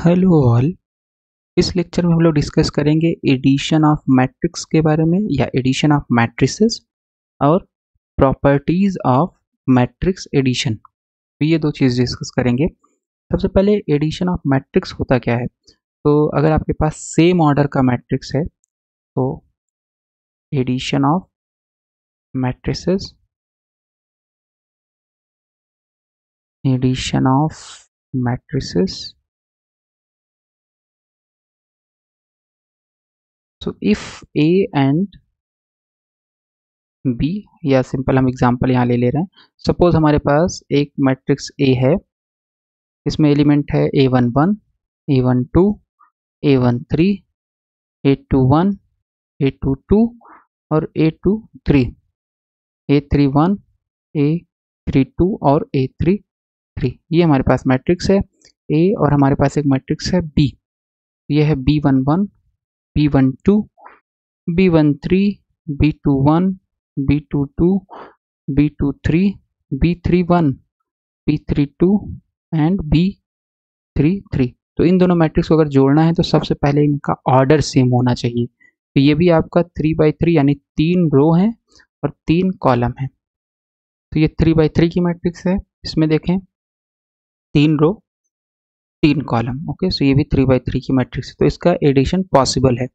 Hello all. इस lecture में हम लोग डिस्कस करेंगे एडिशन ऑफ मैट्रिक्स के बारे में या एडिशन ऑफ मैट्रिसेस और प्रॉपर्टीज ऑफ मैट्रिक्स एडिशन। तो ये दो चीज़ डिस्कस करेंगे। सबसे पहले एडिशन ऑफ मैट्रिक्स होता क्या है। तो अगर आपके पास सेम ऑर्डर का मैट्रिक्स है तो addition of matrices, addition of matrices. So if A and B, या सिंपल हम एग्जांपल यहाँ ले रहे हैं। सपोज हमारे पास एक मैट्रिक्स A है, इसमें एलिमेंट है A11, A12, A13, A21, A22 और A23, A31, A32 और A33। ये हमारे पास मैट्रिक्स है A और हमारे पास एक मैट्रिक्स है B। ये है B11, B12, B13, B21, B22, B23, B31, B32 and B33। तो इन दोनों मैट्रिक्स को अगर जोड़ना है तो सबसे पहले इनका ऑर्डर सेम होना चाहिए। तो ये भी आपका 3x3 यानी 3 रो है और 3 कॉलम है। तो ये 3x3 की मैट्रिक्स है, इसमें देखें 3 रो 3 कॉलम। ओके, सो ये भी 3x3 की मैट्रिक्स है, तो इसका एडिशन पॉसिबल है।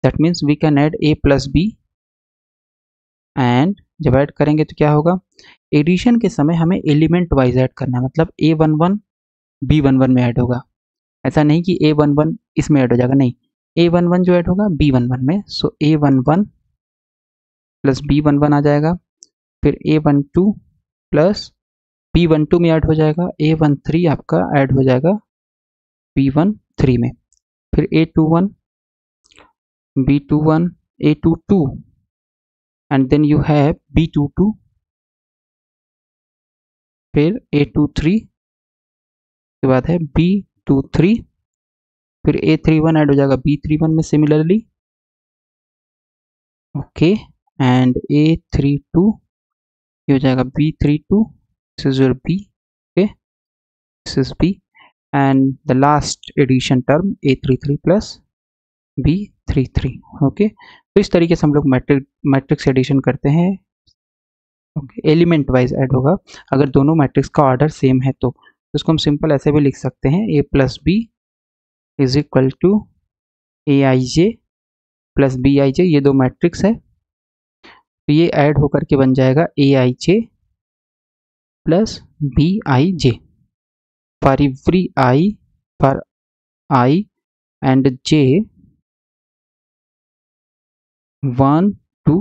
That means we can add A plus B and जब ऐड करेंगे तो क्या होगा, एडिशन के समय हमें एलिमेंट वाइज ऐड करना है। मतलब A11 B11 में ऐड होगा, ऐसा नहीं कि A11 इसमें ऐड हो जाएगा, नहीं, A11 जो ऐड होगा B11 में। सो A11 प्लस B11 आ जाएगा, फिर A12 प्लस B12 में ऐड हो जाएगा, A13 आपका ऐड हो जाएगा B13 में, फिर A21, B21, A22 and then you have B22, फिर A23 के बाद है B23, फिर A31 ऐड हो जाएगा B31 में सिमिलरली। ओके, एंड A32 ये हो जाएगा B32, this is your B। Okay, this is B and the last addition term A33 plus B33। Okay, तो इस तरीके से हम लोग मैट्रिक्स एडिशन करते हैं। ओके, एलिमेंट वाइज ऐड होगा। अगर दोनों मैट्रिक्स का ऑर्डर सेम है तो इसको हम सिंपल ऐसे भी लिख सकते हैं, A plus B is equal to AIJ plus BIJ। ये दो मैट्रिक्स है तो ये ऐड होकर के बन जाएगा AIJ plus BIJ for every I and J 1 2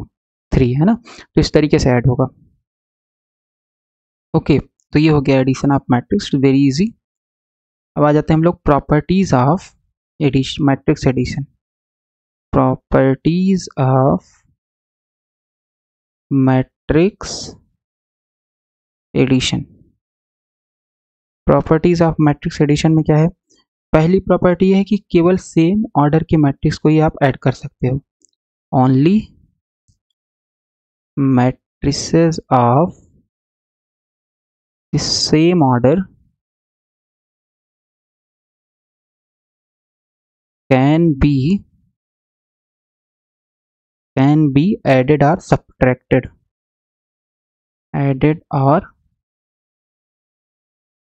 3, है ना। तो इस तरीके से ऐड होगा। ओके, तो ये हो गया addition of matrix, very easy. अब आ जाते हैं हम लोग properties of matrix addition. Properties of matrix addition. Properties of matrix addition में क्या है, पहली प्रॉपर्टी है कि केवल सेम ऑर्डर के मैट्रिक्स को ही आप ऐड कर सकते हो। Only matrices of the same order can be added or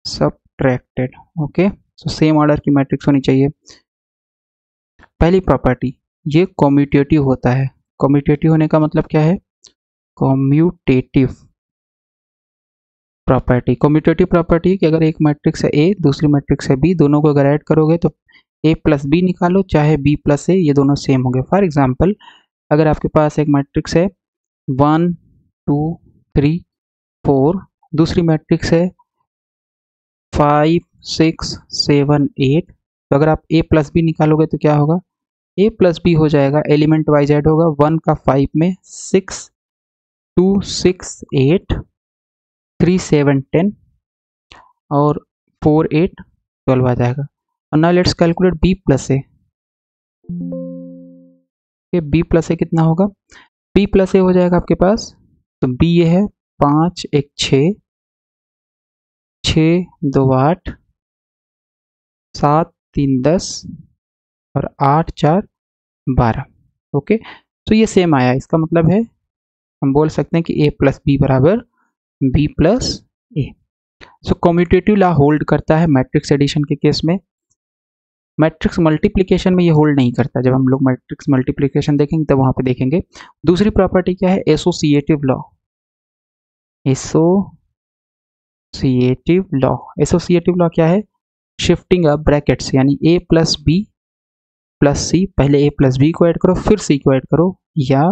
subtracted, okay. So same order की मैट्रिक्स होनी चाहिए। पहली प्रॉपर्टी, ये कॉम्यूटेटिव होता है। कॉम्यूटेटिव होने का मतलब क्या है, कॉम्यूटेटिव प्रॉपर्टी। कॉम्यूटेटिव प्रॉपर्टी कि अगर एक मैट्रिक्स है A, दूसरी मैट्रिक्स है B, दोनों को अगर ऐड करोगे तो A प्लस B निकालो चाहे B प्लस A, ये दोनों सेम होंगे। फॉर एग्जाम्पल, अगर आपके पास एक मैट्रिक्स है 1 2 3 4, दूसरी मैट्रिक्स है 5 6 7 8, तो अगर आप A प्लस B निकालोगे तो क्या होगा, A प्लस B हो जाएगा, एलिमेंट वाइज ऐड होगा। 1 का 5 में 6, 2 6 8, 3 7 10 और 4 8 12 आ जाएगा। और now let's calculate B plus A। B plus A कितना होगा, B प्लस A हो जाएगा आपके पास, तो B ये है 5 1 6, 6 2 8, 7 3 10 और 8 4 12। ओके, तो ये सेम आया, इसका मतलब है हम बोल सकते हैं कि a प्लस बी बराबर b प्लस ए। सो कम्यूटेटिव लॉ होल्ड करता है मैट्रिक्स एडिशन के केस में। मैट्रिक्स मल्टीप्लिकेशन में ये होल्ड नहीं करता, जब हम लोग मैट्रिक्स मल्टीप्लिकेशन देखेंगे तब वहां पे देखेंगे। दूसरी प्रॉपर्टी क्या है, एसोसिएटिव लॉ। एसोसिएटिव लॉ क्या है, शिफ्टिंग ऑफ ब्रैकेट्स, यानी a plus B plus C, पहले a प्लस बी को ऐड करो फिर c को ऐड करो, या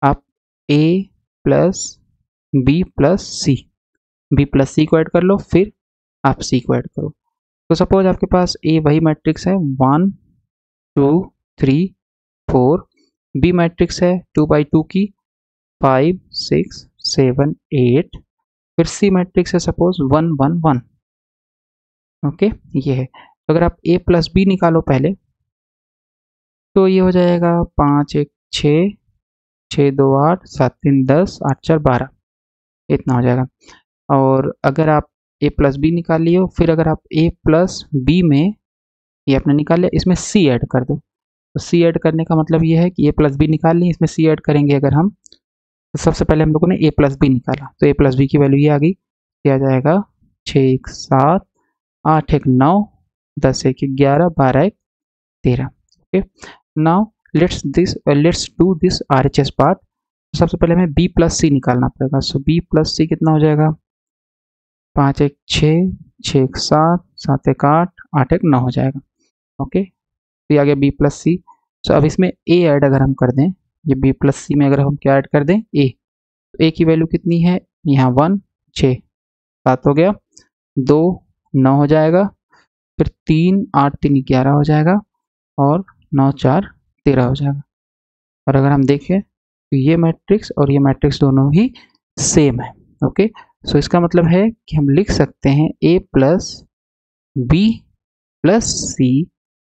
आप a plus B plus C, b plus C को ऐड कर लो फिर आप c को ऐड करो। तो सपोज आपके पास a वही मैट्रिक्स है 1 2 3 4, b मैट्रिक्स है 2x2 की 5 6 7 8, फिर c मैट्रिक्स है सपोज 1 1 1। ओके, ये है। तो अगर आप a प्लस बी निकालो पहले, तो ये हो जाएगा 5 1 6 6 2 8 7 3 10 8 4 12, इतना हो जाएगा। और अगर आप a प्लस बी निकाल लियो, फिर अगर आप a प्लस बी में ये आपने निकाल लिया, इसमें c ऐड कर दो। तो c ऐड करने का मतलब ये है कि a प्लस बी निकाल ली, इसमें c ऐड करेंगे अगर हम, तो सबसे पहले हम लोगों ने a प्लस बी निकाला, तो a प्लस बी की वैल्यू ये आ गई, क्या जाएगा 6 1 7 8 1 9 10 1 11 12 1 13। Okay, now let's do this RHS part. सबसे पहले हमें b प्लस सी निकालना पड़ेगा। सो b प्लस सी कितना हो जाएगा, 5 1 6 6 1 7 7 1 8 8 1 9 हो जाएगा। ओके, तो ये आ गया b प्लस सी। सो अब इसमें a ऐड अगर हम कर दें, ये b प्लस सी में अगर हम क्या ऐड कर दें a, तो a की वैल्यू कितनी है, यहाँ 1 6 7 हो गया, 2 9 हो जाएगा, फिर 3 8 3 11 हो जाएगा, और 9 4 13 हो जाएगा। और अगर हम देखें तो ये मैट्रिक्स और ये मैट्रिक्स दोनों ही सेम है। ओके, सो इसका मतलब है कि हम लिख सकते हैं a plus B plus C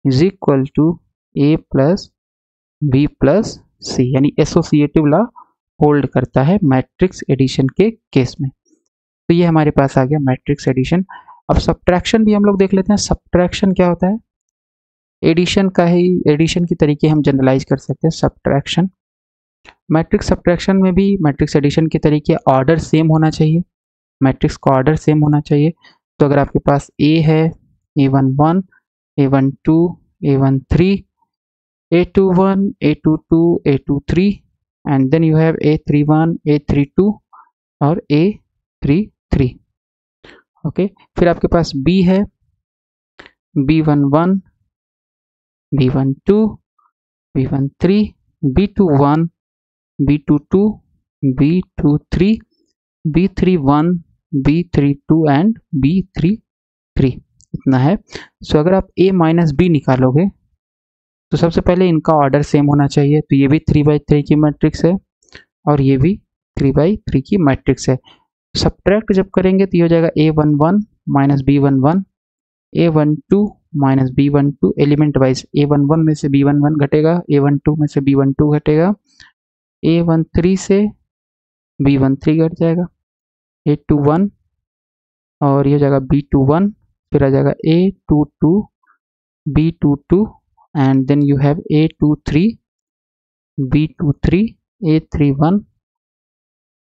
is equal to a plus B plus C, यानी एसोसिएटिव लॉ होल्ड करता है मैट्रिक्स एडिशन के केस में। तो ये हमारे पास आ गया मैट्रिक्स एडिशन। अब सब्ट्रैक्शन भी हम लोग देख लेते हैं। सब्ट्रैक्शन क्या होता है, एडिशन का ही, एडिशन की तरीके हम जनरलाइज कर सकते हैं सब्ट्रैक्शन। मैट्रिक्स सब्ट्रैक्शन में भी मैट्रिक्स एडिशन के तरीके ऑर्डर सेम होना चाहिए, मैट्रिक्स का ऑर्डर सेम होना चाहिए। तो अगर आपके पास a है a11 a12 a13 a21 a22 a23 and then you have a31 a32 और a33। ओके, फिर आपके पास b है b11 b12 b13 b21 b22 b23 b31 b32 and b33, इतना है। सो अगर आप a माइनस बी निकालोगे तो सबसे पहले इनका ऑर्डर सेम होना चाहिए। तो ये भी 3/3 की मैट्रिक्स है और ये भी 3/3 की मैट्रिक्स है। सब्ट्रैक्ट जब करेंगे तो ये हो जाएगा a11 minus b11 a12 minus b12, element wise a11 में से b11 घटेगा, a12 में से b12 घटेगा, a13 से b13 घट जाएगा, a21 और ये हो जाएगा b21, फिर आ जाएगा a22 b22 and then you have a23 b23 a31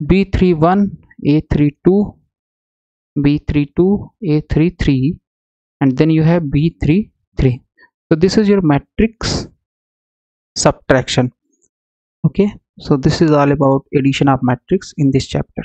b31 a32 b32 a33 and then you have b33. So this is your matrix subtraction. Okay, so this is all about addition of matrix in this chapter.